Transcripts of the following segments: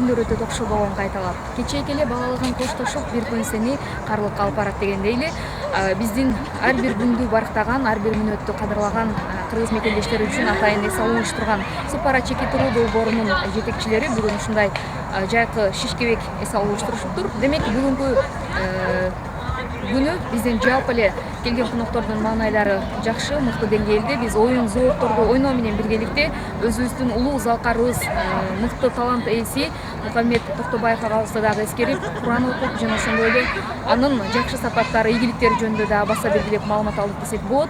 күндөр өтө окшоо болгон кайталап. Кечээки эле багалаган коштошуп бир күн сени карлыкка алып барат дегендей эле биздин ар бир күндү барктаган, ар бир мүнөттү кадырлаган кыргыз мекендештери үчүн атайын эс алуу уюштурган Супара чеки туруу долбоорунун жетекчилери бүгүн ушундай жайкы шишкебек эс алуу уюштурушуптур. Демек бүгүнкү күнү биздин жалпы эле келген коноктордун маанайлары жакшы, мыкты деңгээлде. Биз оюн зоопторду ойноо менен биргеликте өзүбүздүн улуу залкарыбыз, мыкты талант ээси Мухаммед Токтобаев агабызды дагы эскерип, Куран окуп жана ошондой эле анын жакшы сапаттары, ийгиликтери жөнүндө дагы баса белгилеп маалымат алдык десек болот.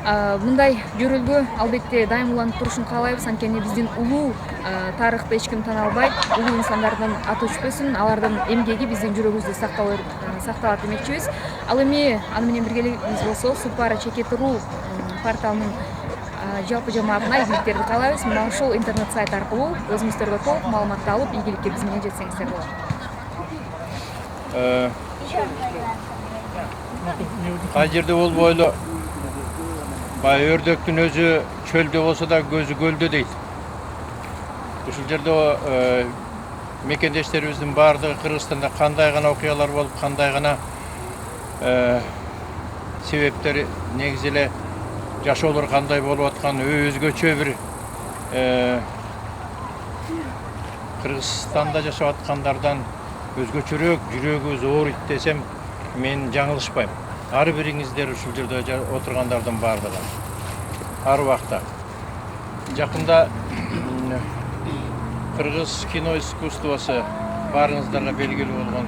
Мындай жөрөлгө албетте дайым уланып турушун каалайбыз, анткени биздин улуу тарыхты эч ким тана албайт. Улуу инсандардын аты өчпөсүн, алардын эмгеги биздин жүрөгүбүздө сакталат демекчибиз. Ал эми аны менен бирге биз болсо Супара чеки туруу порталынын жалпы жамаатына ийгиликтерди каалайбыз. Мына ушул интернет сайт аркылуу өзүңүздөргө толук маалыматты алып, ийгиликке биз менен жетсеңиздер болот. Кай жерде болбойлу баягы өрдөктүн өзү чөлдө болсо да көзү көлдө дейт. Ушул жерде мекендештерибиздин баардыгы Кыргызстанда кандай гана окуялар болуп, кандай гана себептери негизи эле жашоолор кандай болуп аткан өзгөчө бир Кыргызстанда жашап аткандардан өзгөчөрөөк жүрөгүбүз ооруйт десем мен жаңылышпайм. Ар бириңиздер ушул жерде отургандардын баардыгы ар убакта. Жакында Кыргыз кино искусствосу баарыңыздарга белгилүү болгон,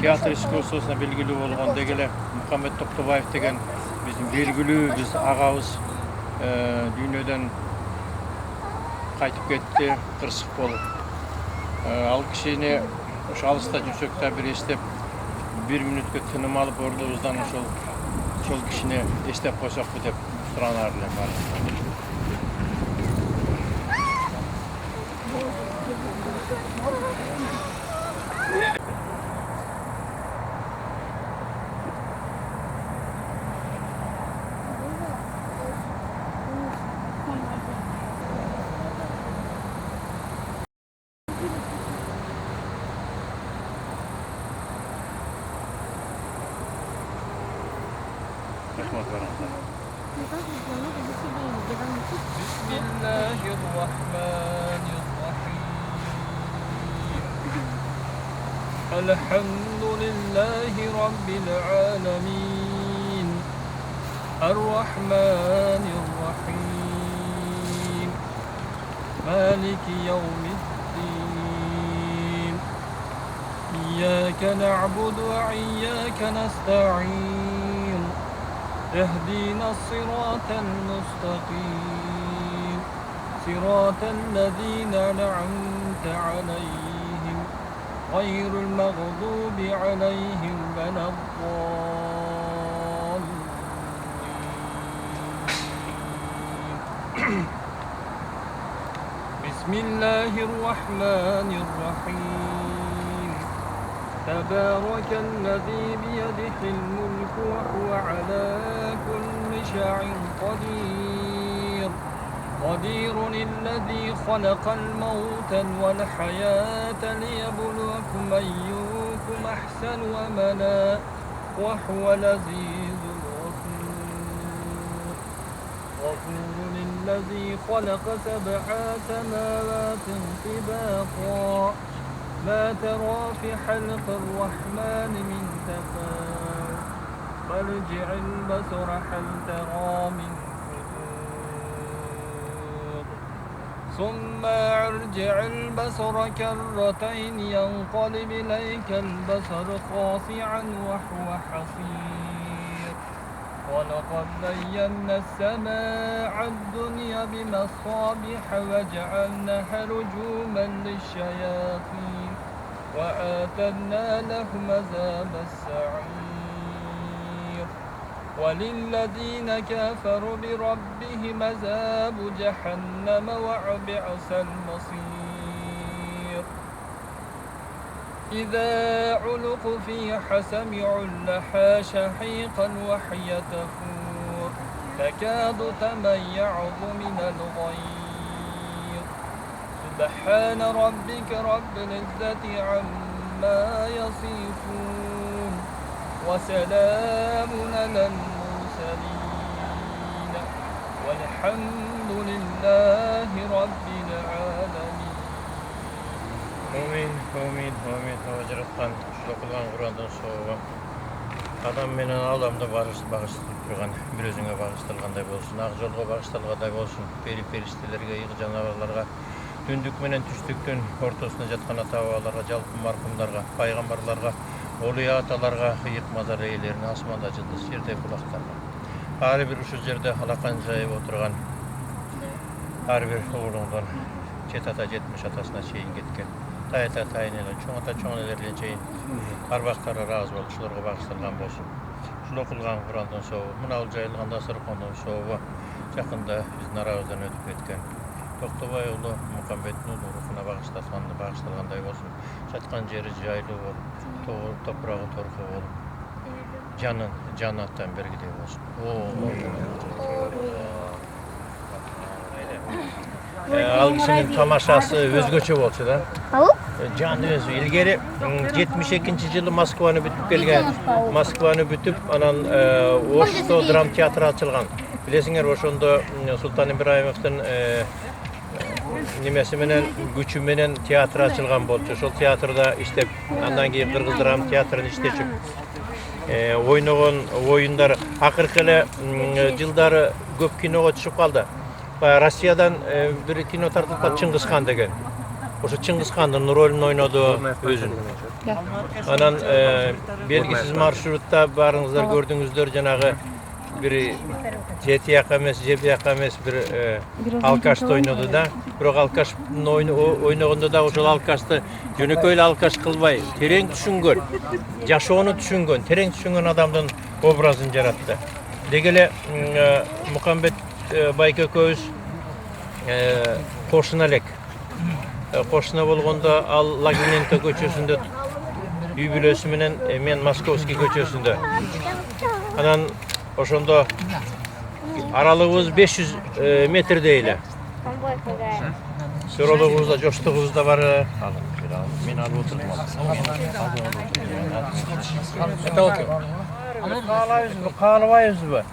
театр искусствосуна белгилүү болгон деги эле Мухаммед Токтобаев деген биздин белгилүү биз агабыз дүйнөдөн кайтып кетти, кырсык болуп. Ал кишини ушу алыста жүрсөк да бир эстеп, бир мүнөткө тыным алып ордубуздан ошол кишини эстеп койсокпу деп суранаар элем баарыбызга. بسم الله الرحمن الرحيم الحمد لله رب العالمين الرحمن الرحيم مالك يوم الدين إياك نعبد وإياك نستعين اهدنا الصراط المستقيم صراط الذين أنعمت عليهم غير المغضوب عليهم ولا الضالين بسم الله الرحمن الرحيم تبارك الذي بيده الملك وهو على كل شيء قدير الذي خلق الموت والحياة ليبلوكم أيكم أحسن عملا وهو العزيز الغفور الذي خلق 7 سماوات طباقا ما ترى في خلق الرحمن من تفاوت فارجع البصر هل ترى من فطور ثم ارجع البصر كرتين ينقلب إليك البصر خاسعا وهو حسير ولقد زينا السماء الدنيا بمصابيح وجعلناها رجوما للشياطين وآتنا لهم عذاب السعير وللذين كفروا بربهم عذاب جهنم وبئس المصير إذا علقوا فيها سمعوا لها شهيقا وهي تفور تكاد تميز من الغيظ سبحان ربك رب العزة عما يصفون وسلام على المرسلين والحمد لله رب العالمين. Amin. Hocam okulan Kur'an'dan sonra adam menen Allah'ımda bağıştırıp turgan, bir özüne bağıştırılganday bolsun, ak jolga bağıştırılganday bolsun, periştelerge, yığı canavarlarga, dündük menen түштүктүн ортосунда жаткан ата-бабаларга, жалпы маркумдарга, пайгамбарларга, олуя аталарга, ыйык мазар ээлерине, асманда жылдыз, жерде булактарга. Ар бир ушул жерде алакан жайып отурган, ар бир уулуңдон жет ата, жетмиш атасына чейин кеткен. Тайта тайнелен, чоң ата чоң энелерден чейин арбактары ыраазы болуп ушуларга багышталган болсун. Ушул окулган Курандан сообу, мына жайылган дасторкондон сообу жакында биздин арабыздан өтүп кеткен Токтобай уулу Мукамбеттин рухуна багышталгандай болсун. Жаткан жери жайлуу болуп, топурагы торку болуп, жанаттан бергидей болсун. Ал кишинин тамашасы өзгөчө болчу да. Жан өзү илгери 72-жылы Москваны бүтүп келген. Москваны бүтүп, анан Ошто драм театры ачылган. Билесиңер, ошондо Султан Ибраимовдун немеси менен, күчү менен театр ачылган болчу. Ошол театрда иштеп, андан кийин Кыргыз драм театрын иштечип, ойногон оюндар акыркы эле жылдары көп киного түшүп калды. Россиядан bir кино тартылып Чыңгыз хан деген. Ошо Чыңгыз хандын ролун ойноду өзүн. Анан белгисиз маршрутта барыңыздар көрдүңүздөр, жанагы бир жетияк эмес, жебияк эмес бир алкашты ойноду да. Бирок алкаштын ойногондо да ошол алкашты жөнөкөй эле алкаш кылбай, терең түшүнгөн, жашоону түшүнгөн, терең түшүнгөн адамдын образын жаратты. Деги эле Мукамбет Байке көз кошуна элек. Кошуна болгондо ал Лагуненко көчөсүндө үй бүлөсү менен, мен Московский көчөсүндө. Анан ошондо аралыгыбыз 500 метрдей эле. Суролугубуз да, жоштугубуз да бар. Мен алып отурдум. Каалабайбызбы?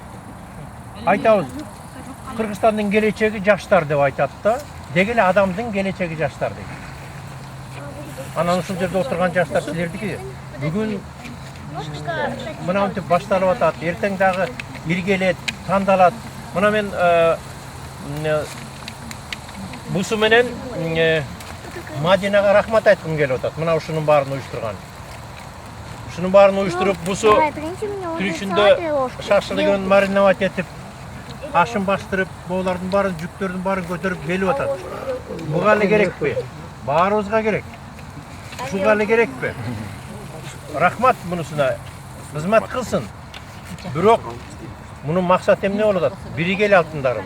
Айтабыз. Кыргызстандын келечеги жаштар деп айтат да. Деги эле адамдын келечеги жаштар дейт. Анан ушул жерде отурган жаштар силердики. Бүгүн мынантип башталып атат, эртең дагы иргелет, тандалат. Мына мен бусу менен Мадинага рахмат айткым келип атат. Мына ушунун баарын уюштурган. Ушунун баарын уюштуруп, бусу түшүндө шашлыгын мариновать этип, ашын бастырып, болардын барын, жүктөрдүн барын көтөрүп келип атат. Буга эле керекпи? Баарыбызга керек. Ушуга эле керекпи? Рахмат мунусуна. Кызмат кылсын. Бирок мунун максаты эмне болуп атат? Биригели алтындарым.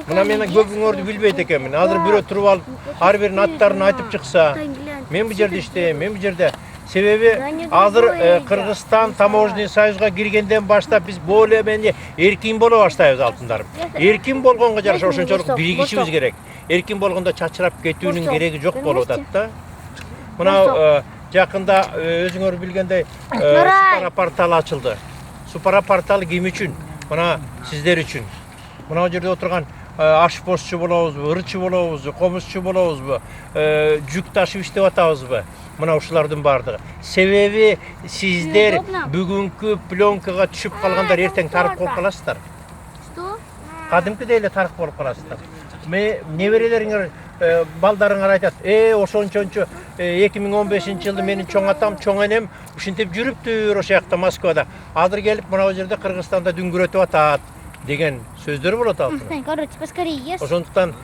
Мына мен көбүңөрдү билбейт экенмин. Азыр бирөө туруп алып, ар биринин аттарын айтып чыкса, мен бу жерде иштейм, мен бу жерде. Себеби азыр Кыргызстан таможенный союзга киргенден баштап биз более-менее эркин боло баштайбыз алтындарым. Эркин болгонго жараша ошончолук биригишибиз керек. Эркин болгондо чачырап кетүүнүн кереги жок болуп атат да. Мына жакында өзүңөр билгендей Супара порталы ачылды. Супара порталы ким үчүн? Мына сиздер үчүн. Мына жерде отурган ашпозчу болобузбу, ырчы болобузбу, комузчу болобузбу, жүк ташып иштеп атабызбы? Мына ушулардын бардыгы. Себеби сиздер бүгүнкү пленкага түшүп калгандар эртең тарых болуп каласыздар. Кадимкидей эле тарых болуп каласыздар. Неберелериңер, балдарыңар айтат, ошончончо 2015-жылы менин чоң атам, чоң энем ушинтип жүрүптүр ошол жакта Москвада. Азыр келип мына жерде Кыргызстанда дүңгүрөтүп атат деген сөздөр болот алтын. Ошондуктан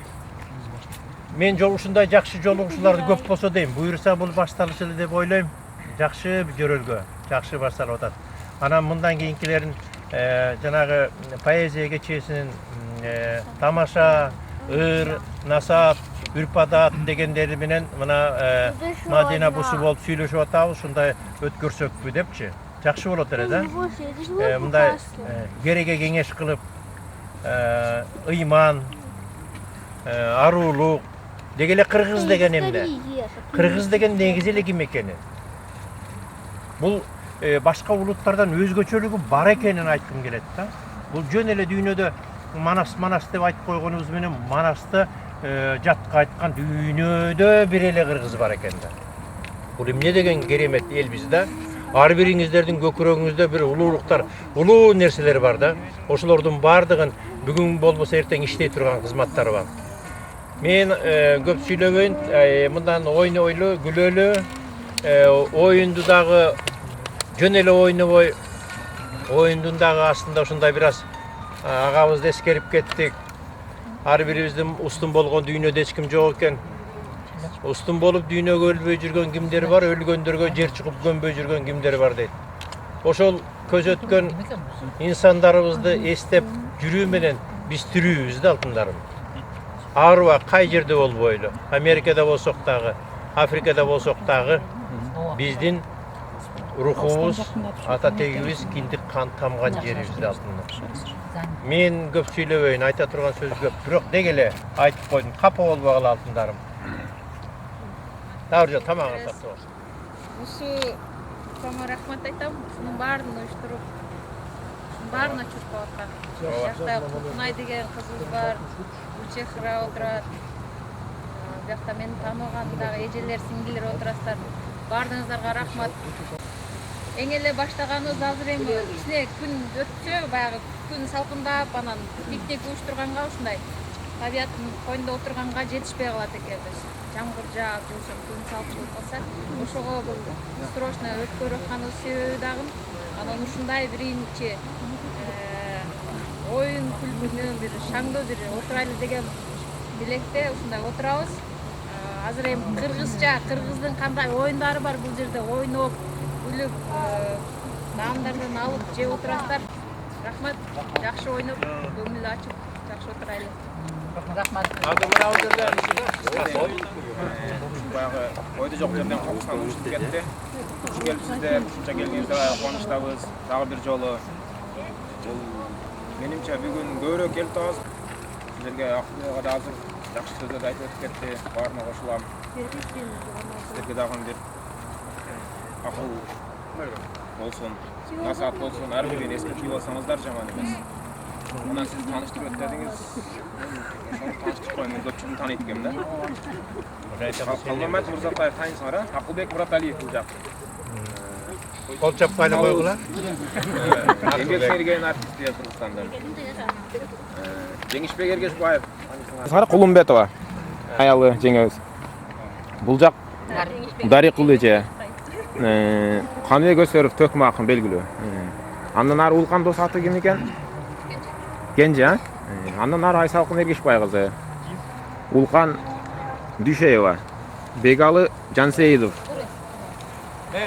мен ушундай жакшы жолугушууларды көп болсо дейм. Буйрса бул башталышы эле деп ойлойм. Жакшы жөрөлгө, жакшы башталып атат. Анан мындан кийинкилерин жанагы поэзия кечесинин тамаша, ыр, насап, үрпадат дегендери менен мына Мадина бусу болуп сүйлөшүп атабыз, ушундай өткөрсөкпү депчи. Жакшы болот эле да. Мындай кереге кеңеш кылып, ыйман, аруулук, Деги эле кыргыз деген эмне? Кыргыз деген негизи эле ким экени? Бул башка улуттардан өзгөчөлүгү бар экенин айткым келет да. Бул жөн эле дүйнөдө Манас деп айтып койгонубуз менен Манасты жатка айткан дүйнөдө бир эле кыргыз бар экен да. Бул эмне деген керемет элбиз да. Ар бириңиздердин көкүрөгүңүздө бир улуулуктар, улуу нерселер бар да. Ошолордун баардыгын бүгүн болбосо эртең иштей турган кызматтары бар. Мен көп сүйлөбөйүн, мындан ойнойлу, күлөлү, оюнду дагы жөн эле ойнобой, оюндун дагы астында ушундай бир аз агабызды эскерип кеттик. Ар бирибиздин устун болгон дүйнөдө эч ким жок экен. Устун болуп дүйнөгө өлбөй жүргөн кимдер бар, өлгөндөргө жер чыгып көнбөй жүргөн кимдер бар дейт. Ошол көз өткөн инсандарыбызды эстеп жүрүү менен биз тирүүбүз да алтындарым. Арба кай жерде болбойлу, Америкада болсок дагы, Африкада болсок дагы биздин рухубуз, ата тегибиз киндик кан тамган жерибиз да алтындар. Мен көп сүйлөбөйүн, айта турган сөз көп, бирок деги эле айтып койдум, капа болбогула алтындарым. Дагы тамагын сатып ал. Ушу Томо рахмат айтам. Ушунун баарын уюштуруп, ушунун баарына чуркап аткан. Жакта Кунай деген кызыбыз бар, Гүлчехра отурат. Биякта мени тааныган дагы эжелер, сиңдилер отурасыздар. Баардыгыңыздарга рахмат. Эң эле баштаганыбыз азыр эми кичине күн өтсө, баягы күн салкындап, анан пикник уюштурганга ушундай табияттын коюнда отурганга жетишпей калат экенбиз. Жамгыр жаап, жумшак күн салкын болуп калса, ошого срочно өткөрүп атканыбыз себеби дагы анан ушундай биринчи оюн күлкүнү бир шаңдуу бир отурайлы деген билекте ушундай отурабыз. Азыр эми кыргызча, кыргыздын кандай оюндары бар бул жерде ойноп, күлүп, таамдардан алып жеп отурасыздар. Рахмат, жакшы ойноп, көңүл ачып, жакшы отурайлы. Рахмат. Баягы ойдо жок жерден калкысынан уюштуп кетти. Ушу келипсиздер, ушунча келгениңизге кубанычтабыз. Дагы бир жолу бул менимче бүгүн көбүрөөк келип атабыз. Силерге акылга да азыр жакшы сөздөр айтып өтүп кетти. Баарына кошулам. Силерге дагы бир акыл болсун, насаат болсун, ар бирин эскертип алсаңыздар жаман эмес. Анан сиз тааныштырып өтпедиңиз. Тааныштырып коюн, мен көпчүлүктү тааныйт экенмин да. Калмамбет Мырзатаев тааныйсыңар, а? Акылбек Мураталиев бул жак. Кол чапкайла койгула. Эмгек сиңирген артист деп Кыргызстандан. Жеңишбек Эргешбаев. Сара Кулумбетова. Аялы жеңебиз. Бул жак Дарикул эже. Каныбек Өсөров төкмө акын белгилүү. Андан ары Улкан дос аты ким экен? Кенже, а? Андан ары Айсалкын Эргешбай кызы. Улкан Дүйшеева. Бегалы Жансейидов.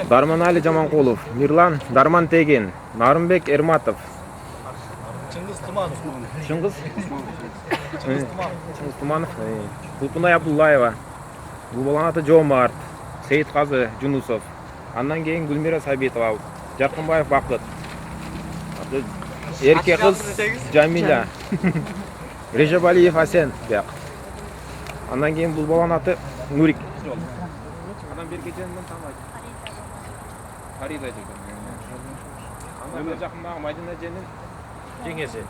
Дарманали Жаманкулов, Мирлан Дарман Тегин, Нарымбек Эрматов. Чыңгыз Туманов. Чыңгыз Туманов. Кулпунай Абдуллаева. Бул баланын аты Жомарт. Сейитказы Жунусов. Андан кийин Гүлмира Сабитова. Жаркынбаев Бакыт. Эрке кыз Жамиля. Режебалиев Асен. Андан кийин бул баланын аты Нурик. Андан бир кеченен тааныбайт. Фарида экен. Андан бир жакындагы Мадина эженин Жеңеси.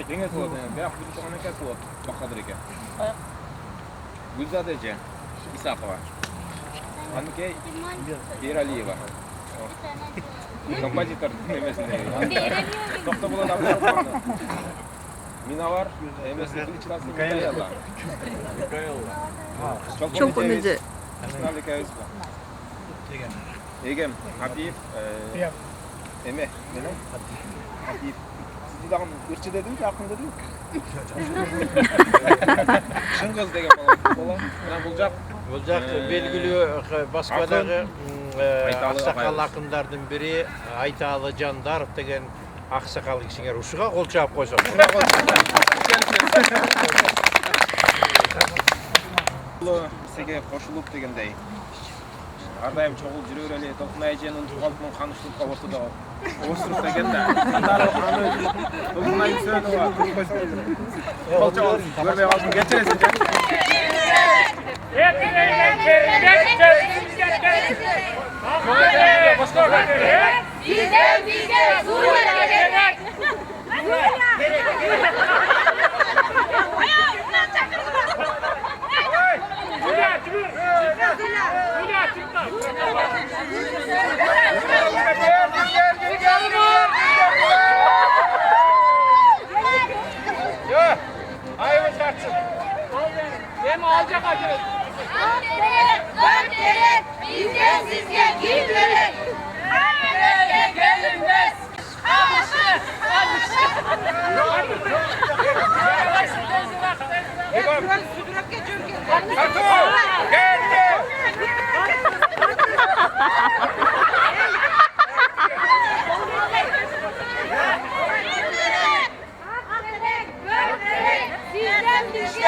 жеңеси болот. Бирок бир тууган экеси болот. Бакадыр экен. Гүлзада эже Исакова. Аныкей Бералиева. Композитор эмесинде. Токто болот абдан. Минавар эмесинде кличкасы Микаэла. Чолпон эже. Егем Хабиб эме менен Хабиб сизди дагы ырчы дедим, жакын дедим. Чыңгыз деген бала. Бул жак Белгилүү башка дагы аксакал акындардын бири Айталы Жандаров деген аксакал кишиңер ушуга кол чаап койсок. Сиге кошулуп дегендей. Ар дайым чогул жүрө берели, Толкунай эжени унутуп калыпмын, Канычтыкка ортодо Osuruk degen de. Andarı anı bugün söyledi var. Kolça ol. Görmeye kalsın. Geçiresin. Bizden Suriye gerek. Hayır şartsın. Hem alacak acı. Gönderen, bizden sizge kim gerek? Hayır, gelinmez. Alışır, alışır. Sizden bir şey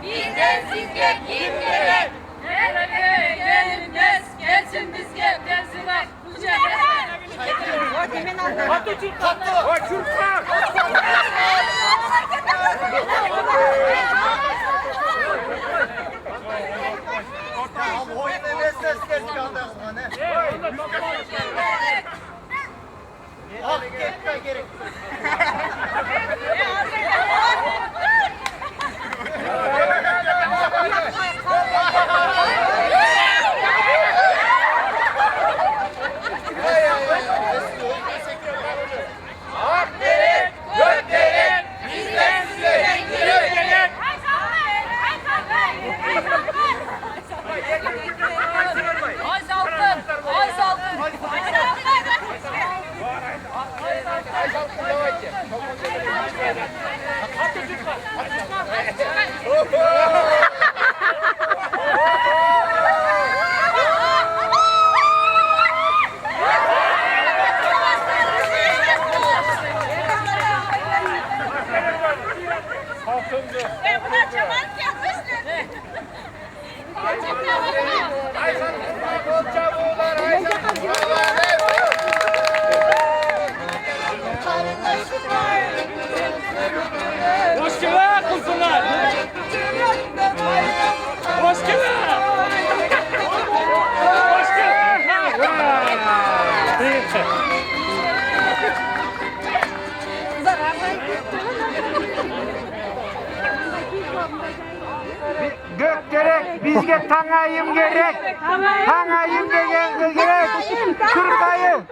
bizden sizge kim gerek? Nereye gelinmez, gelsin bizge, gelsin bak. Başkına kılsınlar. Başkına. Gök gerek, bizge tangayım gerek. Tangayım degen gerek. Kırkayım.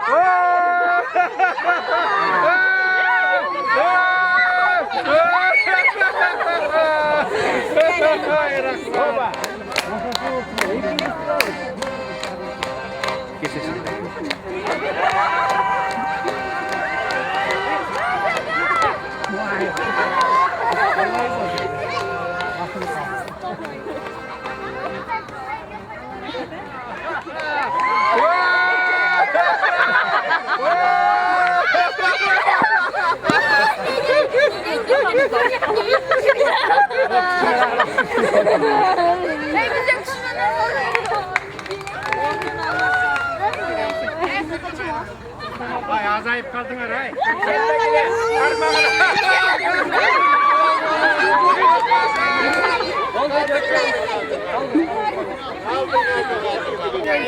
Vay azayıp kaldın Eray.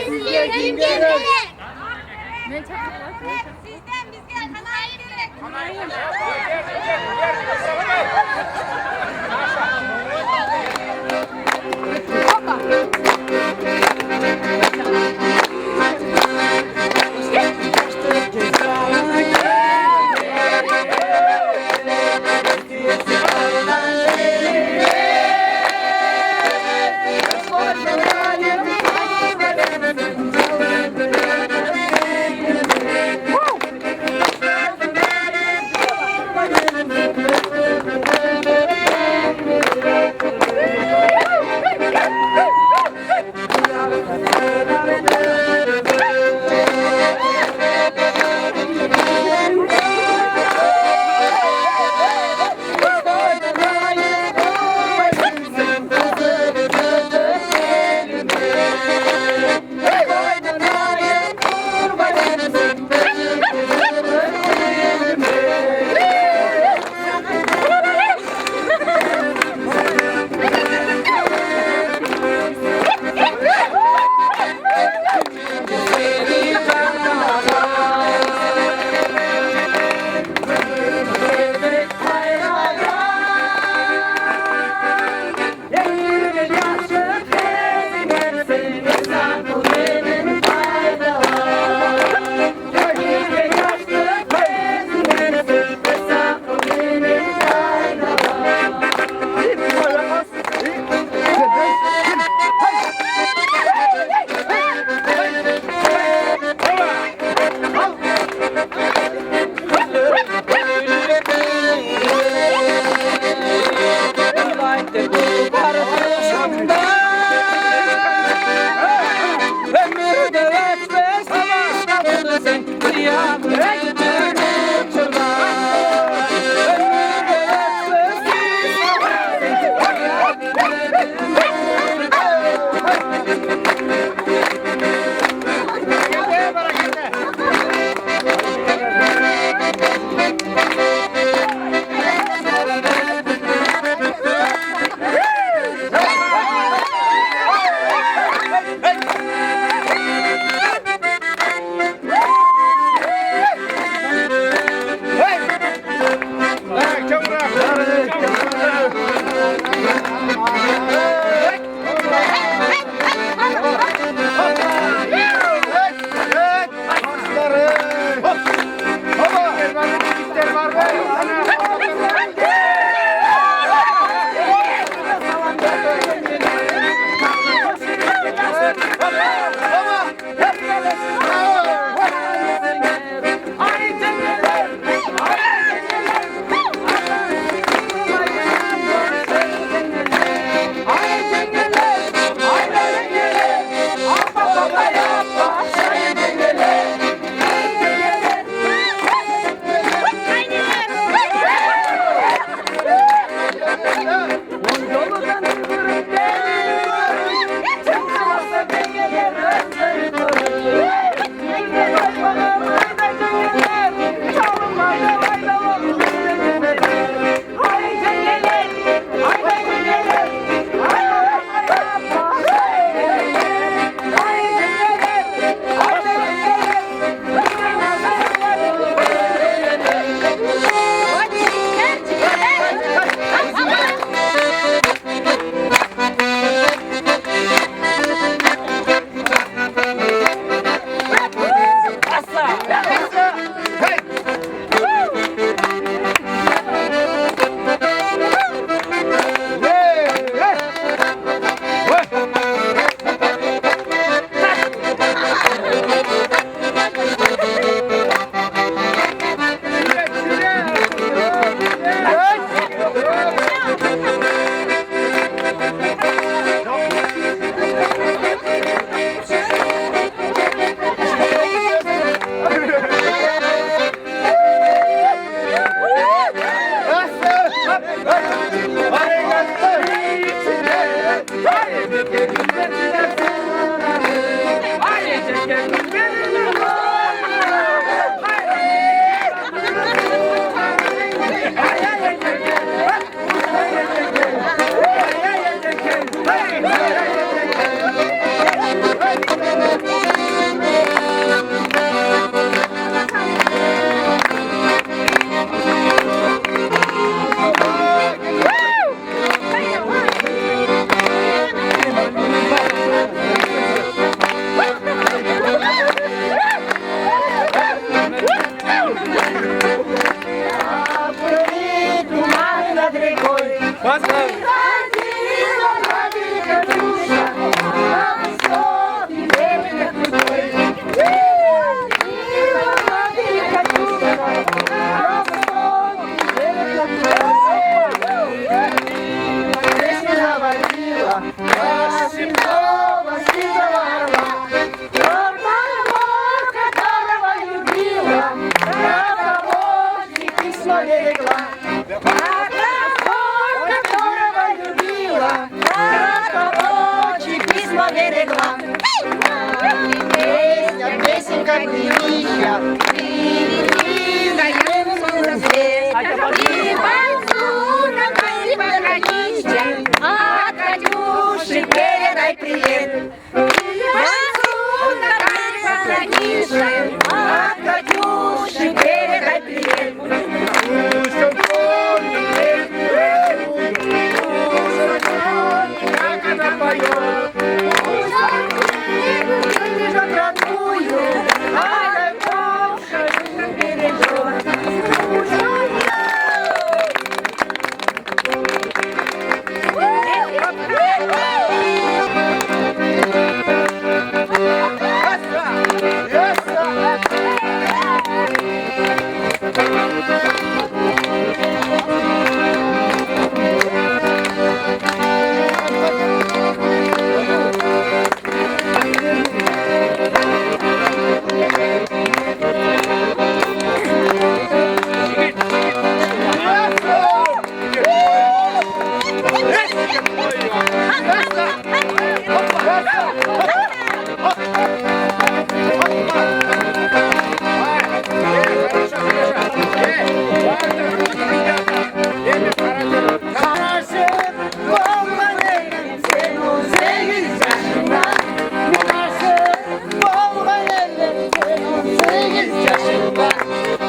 Sizden kim gerek? Sizden bizge kanayım gerek.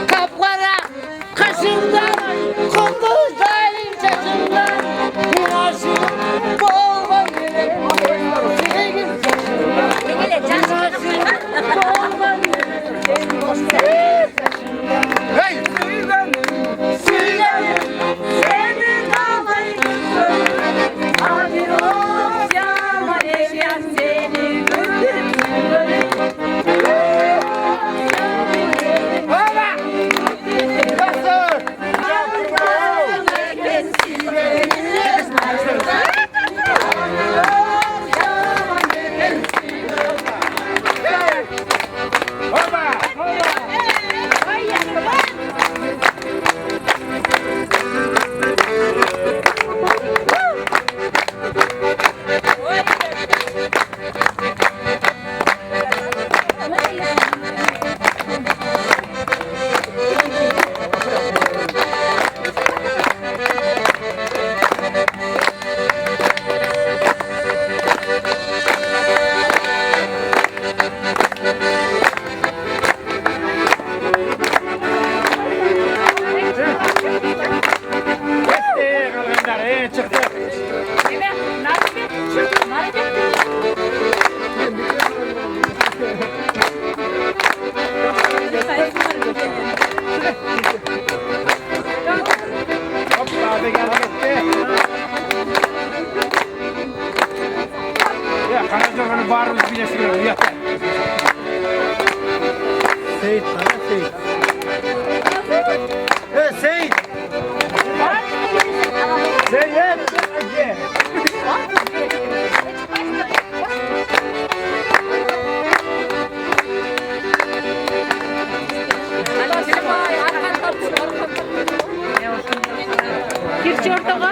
Kapkara kaşından, kunduzların saçından, aşık olma yere, 18 yaşında. Aşık olma yere, 18 yaşında. Hey! Sinem, senin ağlayın, abi olacağım, yaşayan seni güldürür. Karacaoğlan'ın bağrımız bile sürüyor. Yeter. Seyit, bana Seyit. Seyit. Seyit. Kirçi ortaga.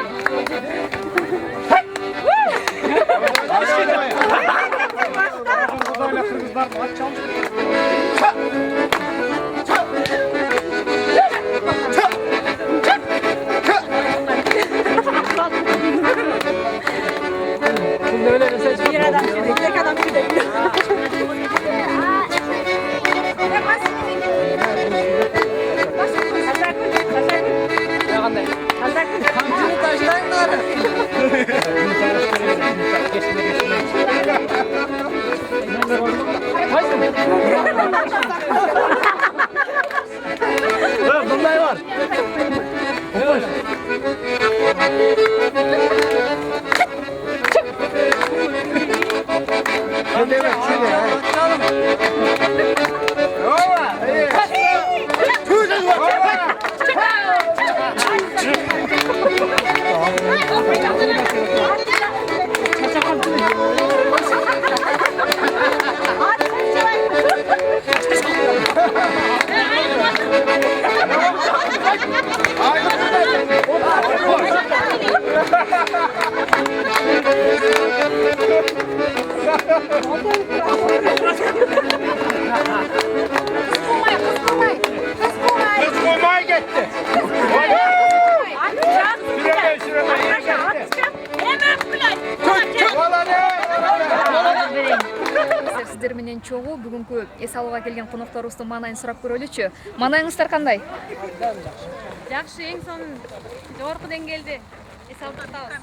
Bunlar var. Сиздер менен чогуу бүгүнкү эс алууга келген конокторубуздун маанайын сурап көрөлүчү. Маанайыңыздар кандай? Жакшы, эң сонун жогорку деңгээлде эс алып жатабыз.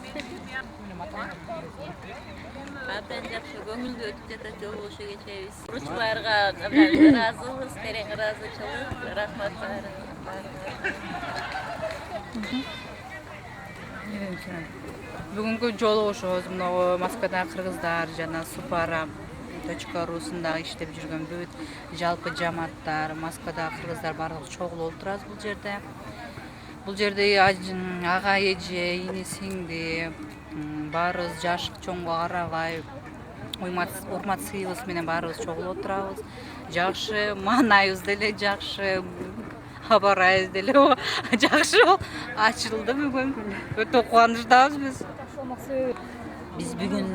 Абдан жакшы көңүлдүү өтүп жатат жолугушуу кечебиз. Уручуларга ыраазыбыз, терең ыраазычылык, рахмат баарыңызга. Бүгүнкү жолугушуубуз мына Москвадагы кыргыздар жана supara.ru'сунда иштеп жүргөн бүт жалпы жамааттар, Москвадагы кыргыздар баардыгы чогулуп отурабыз бул жерде. Бул жерде ага эже, ини сиңди, баарыбыз жаш чоңго карабай, урмат сыйыбыз менен баарыбыз чогулуп отурабыз. Жакшы маанайыбыз деле жакшы, абарайбыз деле жакшы ачылды бүгүн. Өтө кубанычтабыз биз. Biz bugün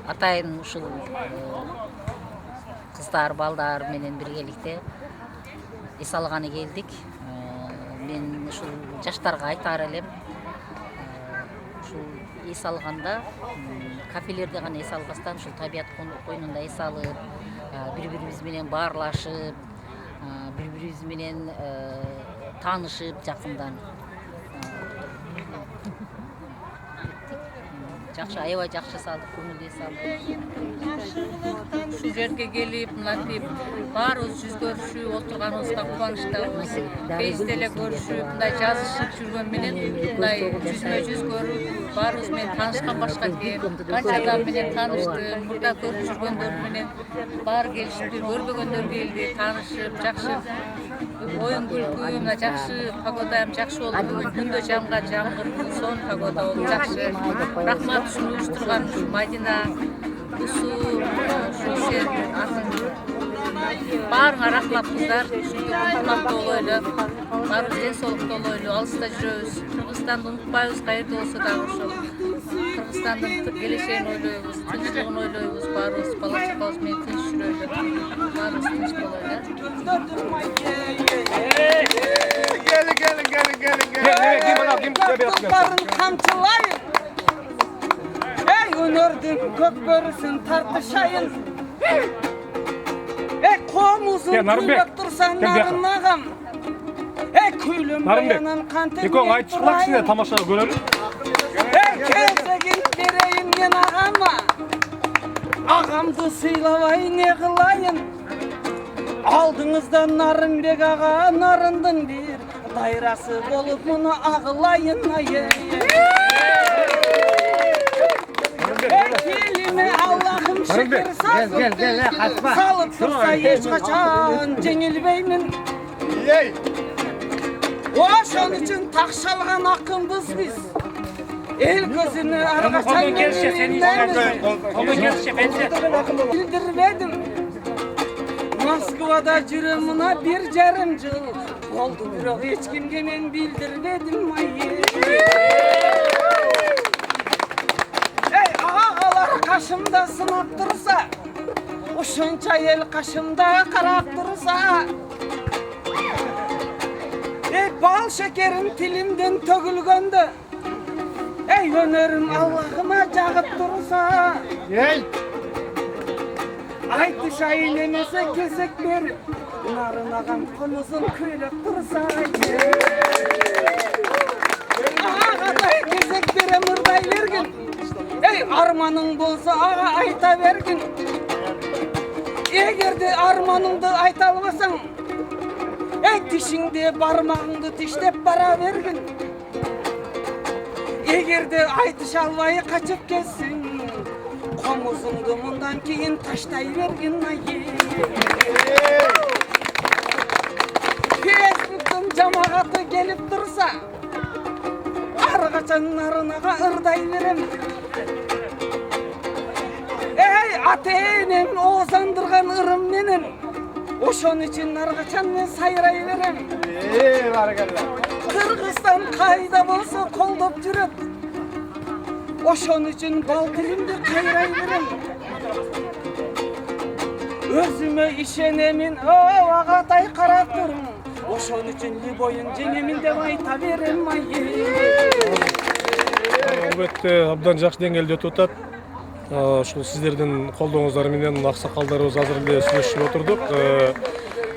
атайын ушул кыздар, балдар менен биргеликте эс алганы келдик. Мен ушул жаштарга айтар элем, ушул эс алганда кафелерде гана эс албастан ушул табият коюнунда эс алып, бири-бирибиз менен баарлашып, бири-бирибиз менен таанышып жакындан жакшы, аябай жакшы салдык, көңүлдүү салдык. Ушул жерге келип, мынтип баарыбыз жүз көрүшүп отурганыбызга кубанычтабыз. Фейсте эле көрүшүп, мындай жазышып жүргөн менен, мындай жүзмө-жүз көрүп, баарыбыз менен таанышкан башка кеп, канча адам менен тааныштым, мурда көрүп жүргөндөр менен баары келишип, көрбөгөндөр келди, таанышып, жакшы оюн күлкү, мына жакшы погода ham жакшы болду. Бүгүн күндө жамган жамгыр, сон погода болду, жакшы. Рахмат ушуну уюштурган Мадина, Усу, ушу сен баарыңа рахмат кыздар. Ушундай кызматта болойлу, баарыбыз ден соолукта болойлу, алыста жүрөбүз. Кыргызстанды унутпайбыз, каерде болсо дагы ошол Кыргызстандын келечегин ойлойбуз, тынччылыгын ойлойбуз, баарыбыз бала чакабыз менен тынч жүрөлү, баарыбыз тынч болойлу. Өнөрдүн көкбөрүсүн тартышайын. Комузун күйлөп турса нарын агам. Күйлөнбөйөнөн кантип. Экөөң айтып чыкпакчы, тамаша көрөлү. Кезегин берейин мен агама. Агамды сыйлабай не кылайын? Алдыңызда Нарынбек ага, нарындын бир дайрасы болуп муну агылайын. Kelime Allah'ım şeker salıp dursa hiç kaçan jеңилбеймин. Oşon için takşalgan akınbız biz. El gözünü argaçan bildirmedim. Moskvada жүрөмүна bir жарым жыл болду, бирок эч кимге мен билдирбедим. Kaşımda sınap dursa, uşunça el kaşımda karap dursa, bal şekerim tilimden tökülgöndü, önörüm Allah'ıma jağıp dursa, aytışayın emese kesek berip, narın ağam konuzun küylep dursa, ağaday kesek berem ırday vergin. Armanın bolsa ağa ayta vergin. Egerde armanыңды ayta almasaң, tişinde barmağыңды tişlep bara vergin. Egerde aytışa albayı kaçıp kessin, komuzungdu mundan keyin taştay vergin. Facebook'un cemaatı gelip dursa, argaçan narınaga ırday verem. Ata-enem ozandırgan ırım menen, oşon için argaçan men sayray verem. Kırgızstan kayda bolsa koldop жүрөт, oşon için bal tilimdi kayray verem. Özüme işenemin, ağatay karap durun, oşon için liboyun жеңемин деп ayta verem. Албетте, абдан жакшы деңгээлде өтүп атат. Ушул сиздердин колдооңуздар менен аксакалдарыбыз азыр эле сүйлөшүп отурдук.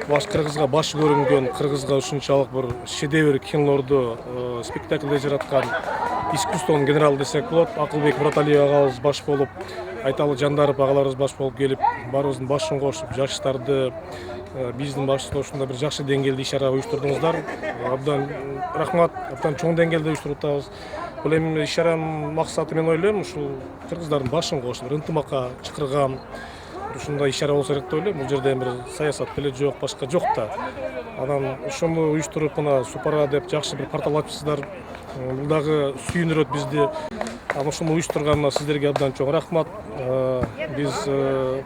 Баш кыргызга баш көрүнгөн, кыргызга ушунчалык бир шедевр кинолорду спектакльде жараткан искусствонун генералы десек болот. Акылбек Мураталиев агабыз баш болуп, Айталы Жандаров агаларыбыз баш болуп келип, баарыбыздын башын кошуп, жаштарды биздин башчылыгында бир жакшы деңгээлде иш-чара уюштурдуңуздар. Абдан рахмат, абдан чоң деңгээлде уюштуруп атабыз. Бул эми иш-чаранын максаты мен ойлойм, ушул кыргыздардын башын кошуп, ынтымакка чакырган ушундай иш-чара болсо керек деп ойлойм. Бул жерде бир саясат деле жок, башка жок да. Анан ошону уюштуруп мына Супара деп жакшы бир портал ачыпсыздар. Бул дагы сүйүндүрөт бизди. Ошону уюштурганына сиздерге абдан чоң рахмат. Биз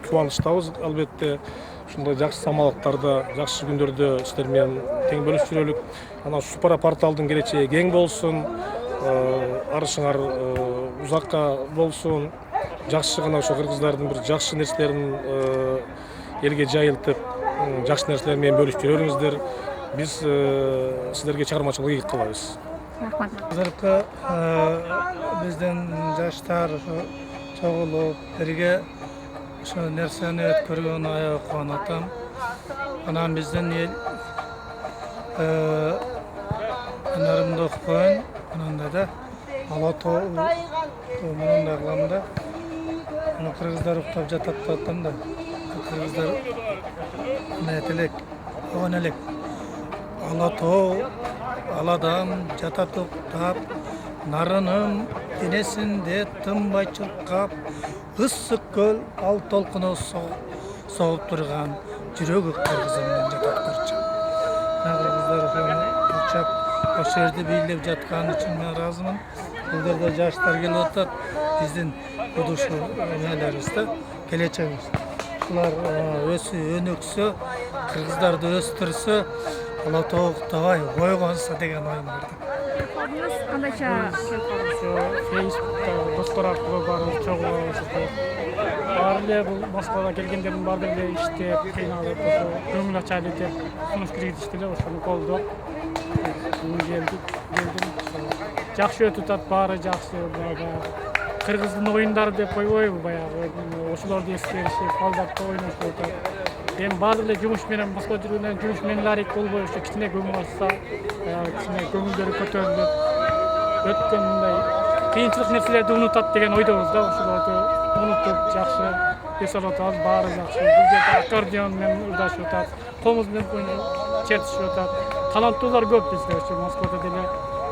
кубанычтабыз албетте. Ушундай жакшы самалыктарда, жакшы күндөрдө сиздер менен тең бөлүшүп жүрөлүк. Анан Супара порталдын келечеги кең болсун. Арышыңар узакка болсун. жакшы гана ошо кыргыздардын бир жакшы нерселерин элге жайылтып, жакшы нерселер менен бөлүшүп жүрөңүздөр. Биз сиздерге чыгармачылык ийгилик каалайбыз. Рахмат. Азыркы биздин жаштар чогулуп бирге ошо нерсени өткөргөнүнө аябай кубанып атам. Анан биздин эл нарымдык көйүн, ананда да ала тоо менен да кылам да. Аны кыргыздар уктап жатат деп атам да. Кыргыздар нетелек, огон элек. Ала тоо, аладан жатат уктап, нарынын денесинде тынбай чуркап, ысык көл ал толкуну согуп турган жүрөгү кыргызымдын жататтырчы. Кыргыздар курчап ошол жерде бийлеп жаткан үчүн мен ыраазымын. Бул жерде жаштар келип атат, биздин удушу эмелерибиз да, келечегибиз. Булар өнөксө, кыргыздарды өстүрсө, ала тоо уктабай койгонсо деген оюм бар. Кандайча Фейсбукта достор аркылуу барып чогулабыз. Баары эле бул Москвага келгендердин баары эле иштеп, кыйналып, ошо көңүл ачайлы деп сунуш киргизишти эле, ошону колдоп келдим. Жакшы өтүп атат, баары жакшы. Кыргыздын оюндары деп койбойбу, баягы ошолорду эскеришип, балдарда ойношуп атат. Эми баары эле жумуш менен Москвада жүргөндөн жумуш менен ларик болбой, ошо кичине көңүл ачса, кичине көңүлдөрү көтөрүлүп, өткөн мындай кыйынчылык нерселерди унутат деген ойдобуз да, ошолорду унутуп жакшы жасап атабыз, баары жакшы. Бул жерде аккордеон менен ырдашып атат, комуз менен чертишип атат. Таланттуулар көп бизде, ошо Москвада деле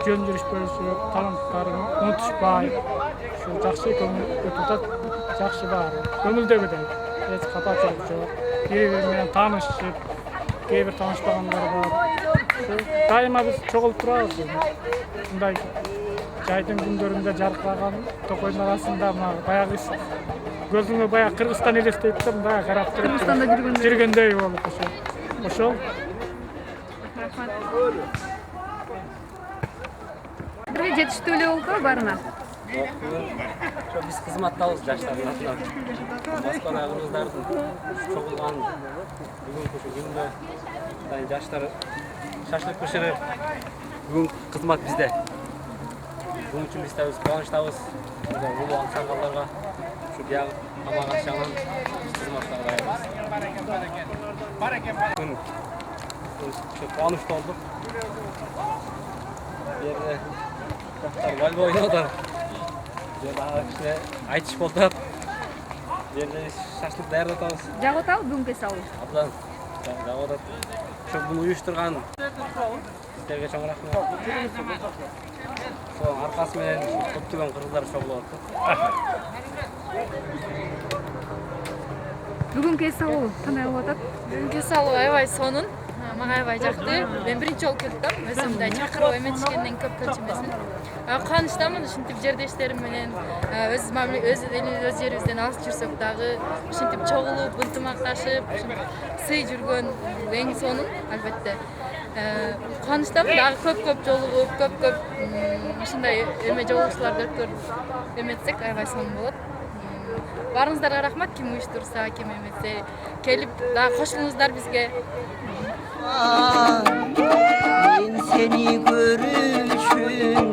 жөн жүрүшпөйүшүп, таланттарын унутушпай, ошо жакшы көңүл өтүп атат, жакшы баары. Көңүлдөгүдөй, эч капачылык жок. Бири-бири менен таанышып, кээ бир таанышпагандар бар. Дайыма биз чогулуп турабыз. Мындай жайдын күндөрүндө жаркыраган токойдун арасында баягы көзүңө баягы Кыргызстан элестейт да, баягы карап туруп Кыргызстанда жүргөндөй болуп ошол. Бирге жетиштүү эле болду баарына. Biz kızmattayız yaşların atlar. Moskvada kızlardın çoğulgan bugün kuşu günde yaşlar şaşlık pişirir. Bugün kızmat bizde. Bunun için biz tabiiz, kıvançtayız. Ulu Ansangallarga şu diğer ama kaçanan kızmatlarga ayırız. Şu kıvançta olduk. Bir yerde yaşlar galiba oynadılar. Daha işte ayçiş boldup, жерде шашлык даярдатабыз. Жагып атабы бүгүнкү эсалуу? Абдан жагып атат. Ошо буну уюштурган сиздерге чоң рахмат. Ошонун аркасы менен көптөгөн кыргыздар чогулуп атат. Бүгүнкү эсалуу кандай болуп атат? Бүгүнкү эсалуу аябай сонун. Мага аябай жакты. Мен биринчи жолу келип атам. Өзүм мындай чакырып эметишкенден көп кылчу эмесмин. Кубанычтамын, ушинтип жердештерим менен өз жерибизден алыс жүрсөк дагы ушинтип чогулуп, ынтымакташып, сый жүргөн эң сонун албетте. Кубанычтамын, дагы көп жолугуп, көп ушундай жолугушууларды өткөрүп эметсек аябай сонун болот. Баарыңыздарга рахмат, ким уюштурса, ким эметсе, келип дагы кошулуңуздар бизге. Мен сени көрүшүн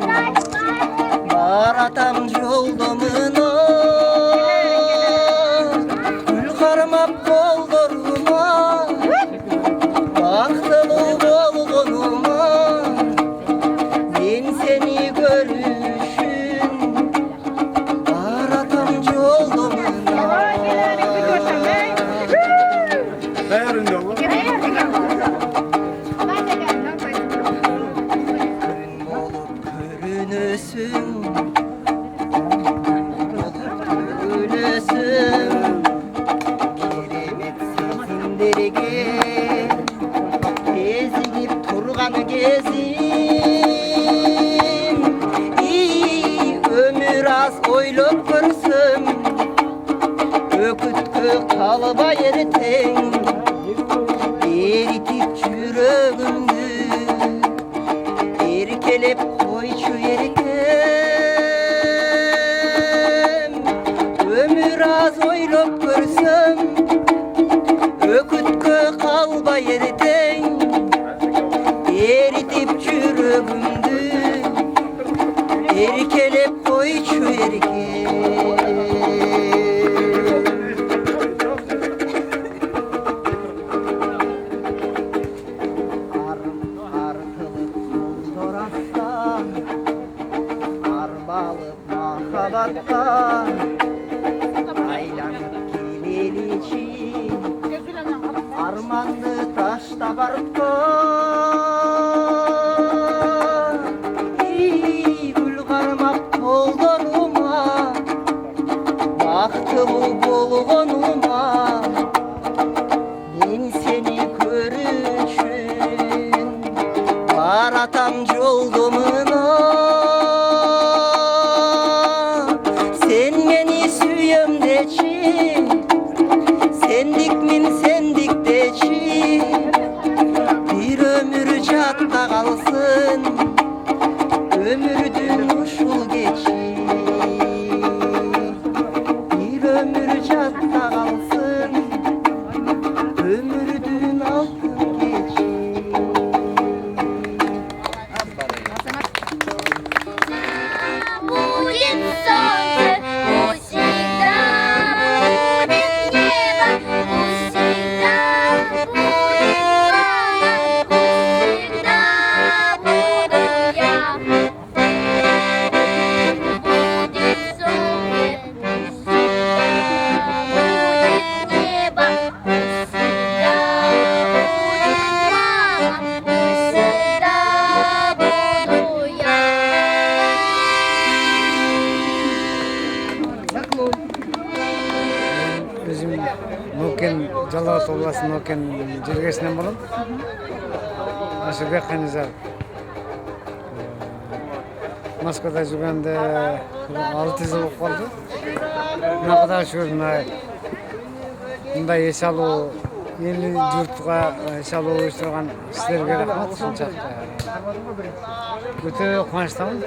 баратам жолдомуна, гүл кармап колдорума, бактылуу болгонума. Мен сени көрүшүн баратам жолдомуна. Керемет сезимдерге кезигип турган кезим, өмүр аз ойлоп көрсөм, өкүткө калбай эртең, эритип жүрөгүмдү эркелеп койчу эркем. biraz oylop görsem ökütkö kalbay eriteň eritip жүрөгümdü erkelep koyçu erke artılıp soldorastan arbalıp mahabattan aylanıp geleliçi armandı taşta barıpta gül karmak kollarıma baktılı bolğonuma men seni görüşün baratam joldumuna sen meni süyem deçi sendikmin sendik deçi bir ömür jatta kalsın ömürdün uşul geçi bir ömür jatta kalsın ömürdün altın geçi Будет солнце, пусть всегда будет небо, пусть всегда будет рай, пусть всегда буду я. Будет солнце, пусть всегда будет небо, пусть всегда будет мама, пусть всегда буду я. Özüm Nuken, Жалал обласының Nuken жергесінен болам. Ашыбек Қанизар. Москвада жүргенде 6 жыл болып қалды. Құда шүкір мындай еш алу, ел жұртқа еш алу ұйыштырған сіздерге рахмат шыншақты. Өте қуаныштамын.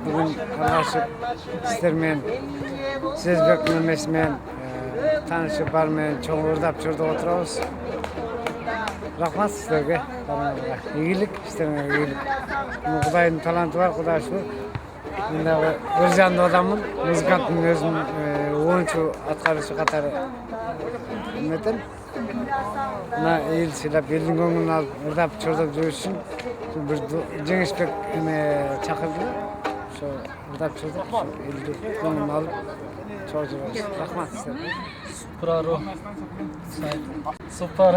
Бүгін араласып сіздермен, Сезбек мемесімен танышып бармен чоң ырдап жүрдіп отырабыз. Рахмат сіздерге. Игілік, істеріңе игілік. Құдайдың таланты бар, Құдай шүкір. Мындағы бір жанды адаммын. Музыканттың өзім ойыншы атқарушы қатары үмітім. Мына ел сыйлап, елдің көңілін алып, ырдап жүрдіп жүру үшін бір Жеңішбек шақырды. Ырдап жүрдіп, елді көңілін алып çoğu rahmat istedim. Supraro. Supar.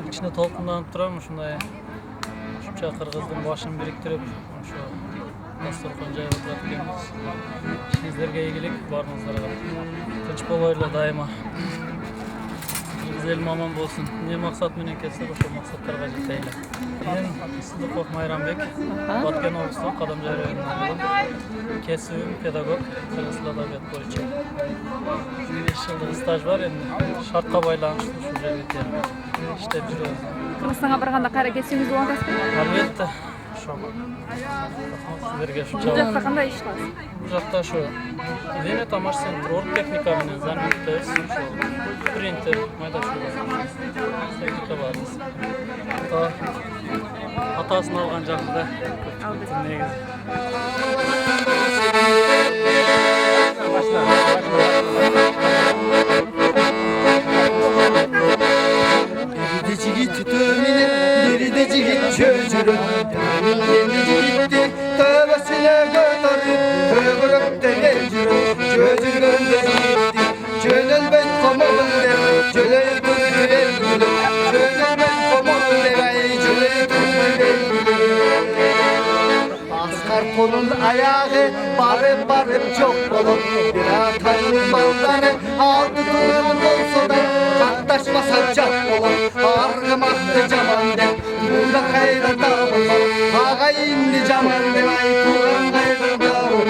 İçine толкунданып турам, ушундай ушунча кыргыздын башын бириктирип, ошо дасторкон жайып отурат экенбиз. Ишиңиздерге ийгилик, баарыңыздарга тынч болойлу дайыма. Эл маман болсун. Не максат менен келсек, ошол максаттарга жетели. Мен Сыдыков Майрамбек, Баткен облусу Кадамжай районунан. Кесибим педагог, кыргыз тил адабият боюнча. 5 жылдык стаж бар, эми шартка байланыштуу ушул жерде иштеп жүрөбүз. Кыргызстанга барганда кайра кетсеңиз болот эмеспи? Албетте. Ошо. Сиздерге ушунча. Бул жакта кандай иш кыласыз? Бул жакта ошо Дене тамаш центр, оргтехника менен занятоюбуз. Ошо принтер, майда шуга. Техника барбыз. Атасын алган жагында көпчүлүктүн негизи. Jigit tütümini, nerede jigit çözürüm. Yendi jigitti, tövbesine götürüp, tövbe gökte yürüm. Çözürgönde jigitti, çölel ben komamın der, çölel tütü ver gülüm. Çölel ben komamın der, çölel tütü ver gülüm. Askar kolun ayağı, barıp çok olur. Bir atanın balları, aldı tuğun olsa da, taşmasa can olur, argımaktı caman der. Burada kayda dağılır, ağa indi caman der. Ay tuğun kayda dağılır.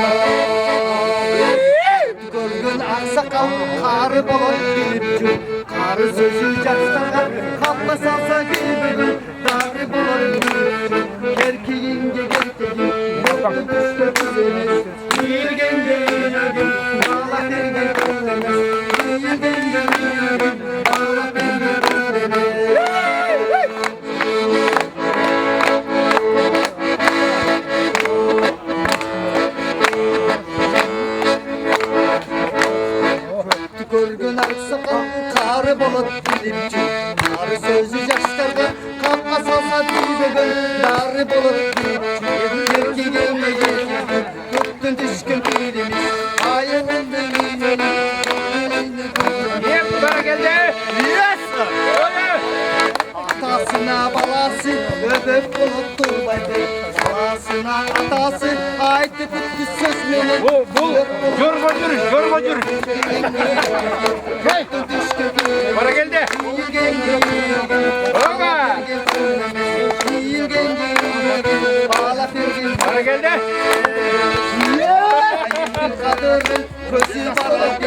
Görgün aksakal, karı bolon bilip jür. Karı sözü jastırgan, kapma salsa gibi. Darı bolon bilip jür. Erkeğinge gettegin, yolun düştü düzeniz. Bilgenge inegin, ağla derge gönlemez. görgün aksakal karı bulut dilimci Karı sözü yaşlarga kapka salsa dilbegün Darı bulut dilimci Yerki gelme yerki Tuttun düşkün dilimiz Ayının dilimiz Niye bunlara geldi? Yes! Atasına balası öpüp unutturmaydı Balasına atası aydı bitti söz meni Bu yorma yürü. Para geldi. Oga! Para geldi. Kadının gözü var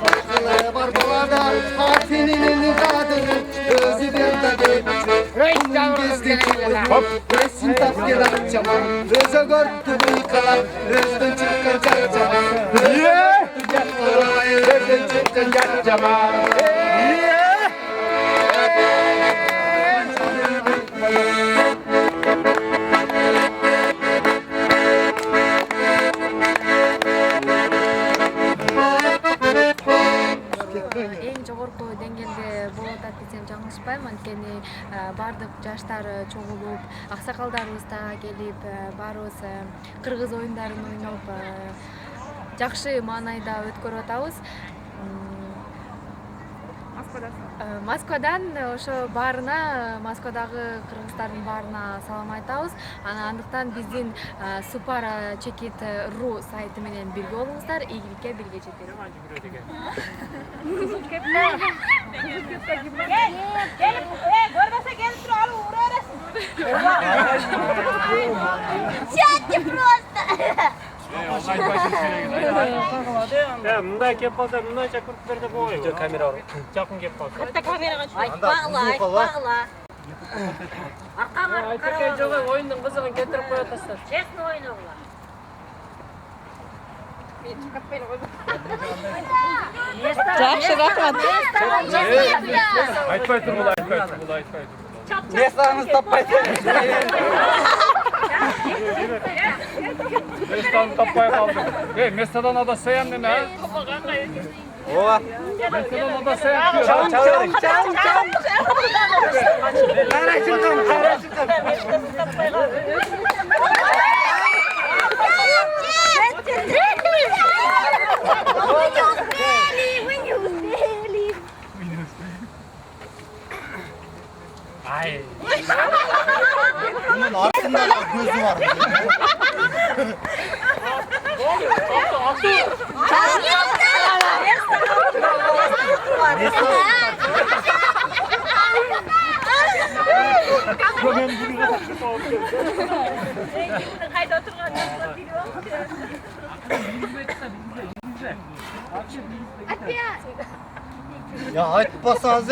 Başkaları var bulada Hatininin kadının Özü bir de değil Gizli çıkıyor Resim tafkir atacağım Öze görttü bu yıkalar Özden çıkan çarçama Özden çıkan çarçama эң жогорку деңгээлде болуп атат десем жаңылышпайм. Анткени баардык жаштар чогулуп, аксакалдарыбыз да келип, баарыбыз кыргыз оюндарын ойноп, жакшы маанайда өткөрүп атабыз. Москвадан ошо баарына, Москвадагы кыргыздардын баарына салам айтабыз. Андыктан биздин Supara Chekit.ru сайты менен бирге болуңуздар. Ийгиликке бирге жетели. Görmese gelip dur al uğrarasın. Çatçı prosta. мындай кеп калса мындайча көрүп берде болбойбу? Камера бар. Жакын кеп калса. Hatta kameraya айтпагыла. Аркага. Айткенде жогой оюндун кызыгын кетирип коюп атасыздар. Честно ойногула. Жакшы, рахмат. Айтпай тур, бул айтпай тур. Местаңыз таппай Местаны таппай калдык. Местадан ада саян неме? Ооба. Местадан ада саян. Ay. Bunun altında da gözü var. Ya айтпасаңыз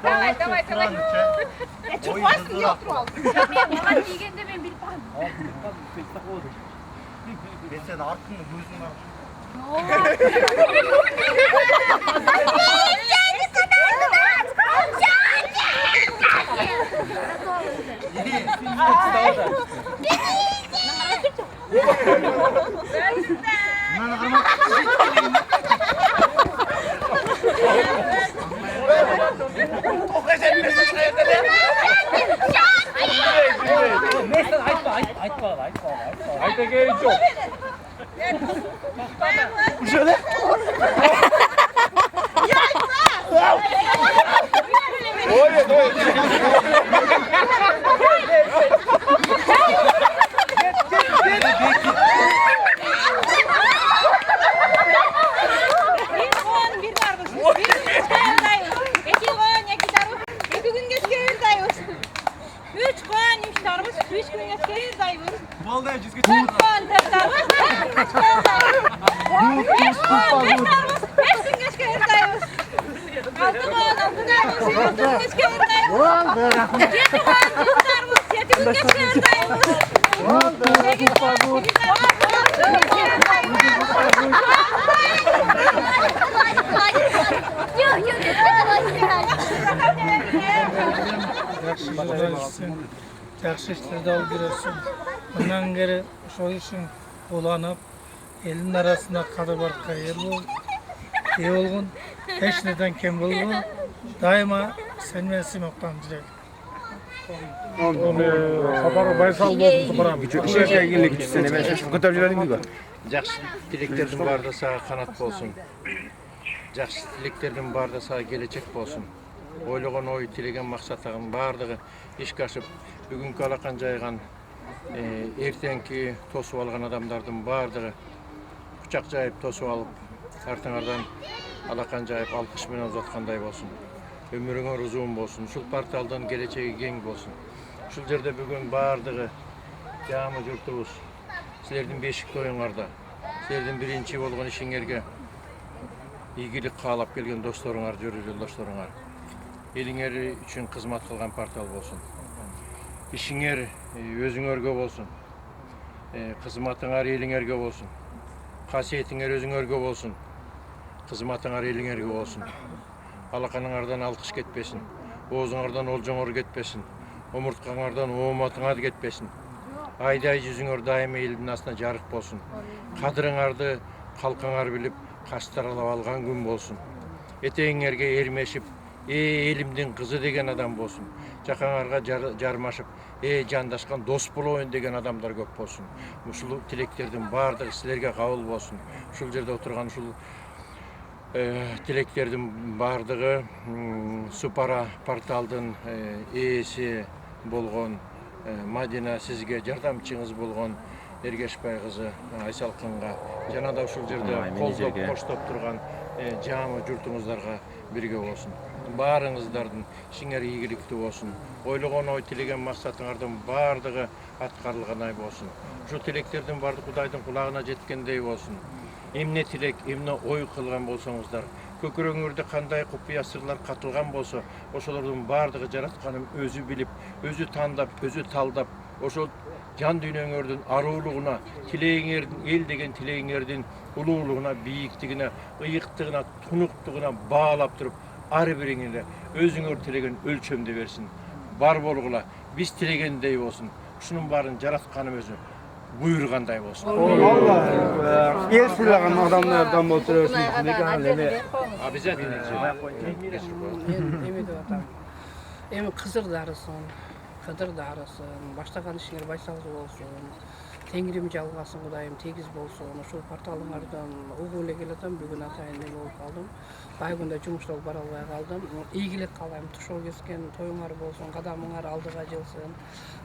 Давай. Чупасты yok тұрал. Мен маған дегенде мен біліп бардым. Ben sen артыңда gözün var. Ayta gerek yok. Şöyle. Жақсы іштерді алып жүресің. Мұнан кері ошол үшін уланып, Elin arasında kadı barkka yer bol. İyi olgun. Hiç neden kem bolgu. Daima sen men simoqtan dilek. Сапар байсал болуп турам. Көтөрүп жүрөдүңүзбү? Жақсы тілектердің барда саға қанат болсын. Жақсы тілектердің барда саға келечек болсын. Ойлаған ой, тілеген мақсаттағын бардығы ешке ашып, бүгінгі алақан жайған, ертеңкі тосып алған адамдардың бардығы құшақ жайып тосып алып, артыңардан алақан жайып алқышмен ұзатқандай болсын. Өміріңер ұзын болсын. Шул порталдан келечегі кең болсын. Шул жерде бүгін бардығы жамы жұртыбыз. Сілердің бешік тойыңарда, сілердің бірінші болған ішіңерге игілік қалап келген достарыңар, жүрген достарыңар. Еліңер үшін қызмат қылған портал болсын. Ішіңер өзіңерге болсын. Қызматыңар еліңерге болсын. Қасиетіңер өзіңерге болсын. Қызматыңар еліңерге болсын. Алақаныңардан алқыш кетпесін. Оғызыңардан олжаңар кетпесін. Омыртқаңардан оғыматыңар кетпесін. Айдай жүзіңөр дайым елдің астына жарық болсын. Қадырыңарды қалқаңар біліп, қастаралап алған күн болсын. Етеңерге ермешіп, елімдің қызы деген адам болсын. Жақаңарға жармашып, жандашқан дос болуын деген адамдар көп болсын. Мұшыл тілектердің бардығы сілерге қабыл болсын. Шул жерде отырған шул тілектердің бардығы Супара порталдың иесі болған Мадина сізге жардамчыңыз болған Ергешбай қызы Айсалқынға жана да ушул жерде колдоп коштоп турган жамы журтуңуздарға бирге болсын. Барыңыздардын ишиңер ийгиликтүү болсын. Ойлогон ой тилеген максатыңардын бардыгы аткарылгандай болсын. Ушул тилектердин бардыгы Кудайдын кулагына жеткендей болсын. Эмне тилек, эмне ой кылган болсоңуздар, көкөрөңөрдө кандай купуя сырлар катылган болсо, ошолордун бардыгы жаратканын өзү билип, өзү тандап, өзү талдап, ошол жан дүйнөңөрдүн аруулугуна, тилегиңердин, эл деген тилегиңердин улуулугуна, бийиктигине, ыйыктыгына, тунуктугуна баалап туруп, ар бириңине өзүңөр тилеген өлчөмдө берсин. Бар болгула, биз тилегендей болсун. Ушунун баарын жаратканым өзү буйргандай болsun. El sırlagan adamlardan oturuyorsun. Эми кызыр дарысын, кыдыр дарысын, баштаган ишиңер байсалдуу болсун. Теңирим жалгасын, Кудайым тегиз болсун. Ошол порталыңардан угуп эле келатам, бүгүн атайын эле болуп калдым. Бай күндө жумушта бара албай калдым. Ийгилик каалайм, тушоо кескен тоюңар болсун, кадамыңар алдыга жылсын.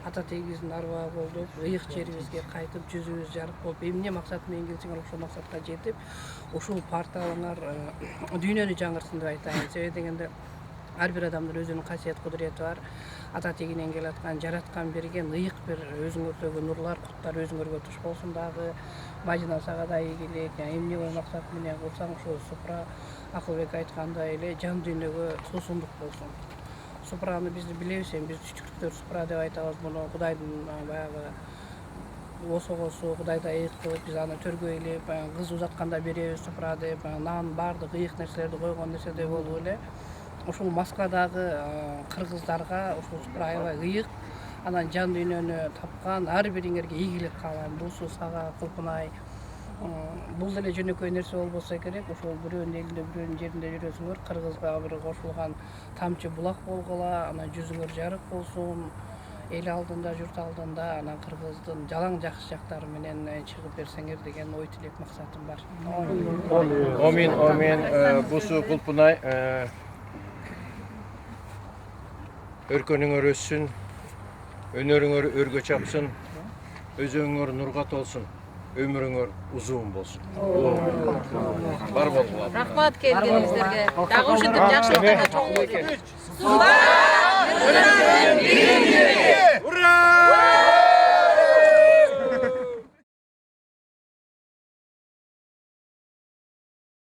Ата тегиздин арбагы болуп, ыйык жерибизге кайтып, жүзүбүз жарык болуп, эмне максат менен келсеңер ошол максатка жетип, ушул порталыңар дүйнөнү жаңырсын деп айтайын. Себеби дегенде ар бир адамдын өзүнүн касиет кудурети бар. Ата тегинен келаткан, жараткан берген ыйык бир өзүңөрдөгү нурлар, куттар өзүңөргө туш болсун дагы. Мадина сага да ийгилик, эмне ой максат менен кылсаң ошол Супра Акылбек айткандай эле жан дүйнөгө суусундук болсун. Супраны биз билебиз, биз чүчүктөр Супра деп айтабыз. Муну Кудайдын баягы осогосу, Кудайда ыйык кылып, биз аны төргөй элеп, кыз узатканда беребиз Супра деп, нан бардык ыйык нерселерди койгон нерседей болуп эле. Ошол Москвадагы кыргыздарга ошол Супра аябай ыйык, анан жан дүйнөнү тапкан ар бириңерге ийгилик каалайм. Бусу сага Кулпунай. Бул деле жөнөкөй нерсе болбосо керек. Ошол бирөөнүн элинде, бирөөнүн жеринде жүрөсүңөр, кыргызга бир кошулган тамчы булак болгула, анан жүзүңөр жарык болсун. Эл алдында, журт алдында, анан кыргыздын жалаң жакшы жактары менен чыгып берсеңер деген ой тилек максатым бар. Амин, амин. Бусу Кулпунай өркөнүңөр өссүн, өнөрүңөр өргө чапсын, өзөңөр нурга толсун, өмүрүңөр узун болсун. Бар болгула. Рахмат келгениңиздерге. Дагы ушинтип жакшылыктарга чоң болсун.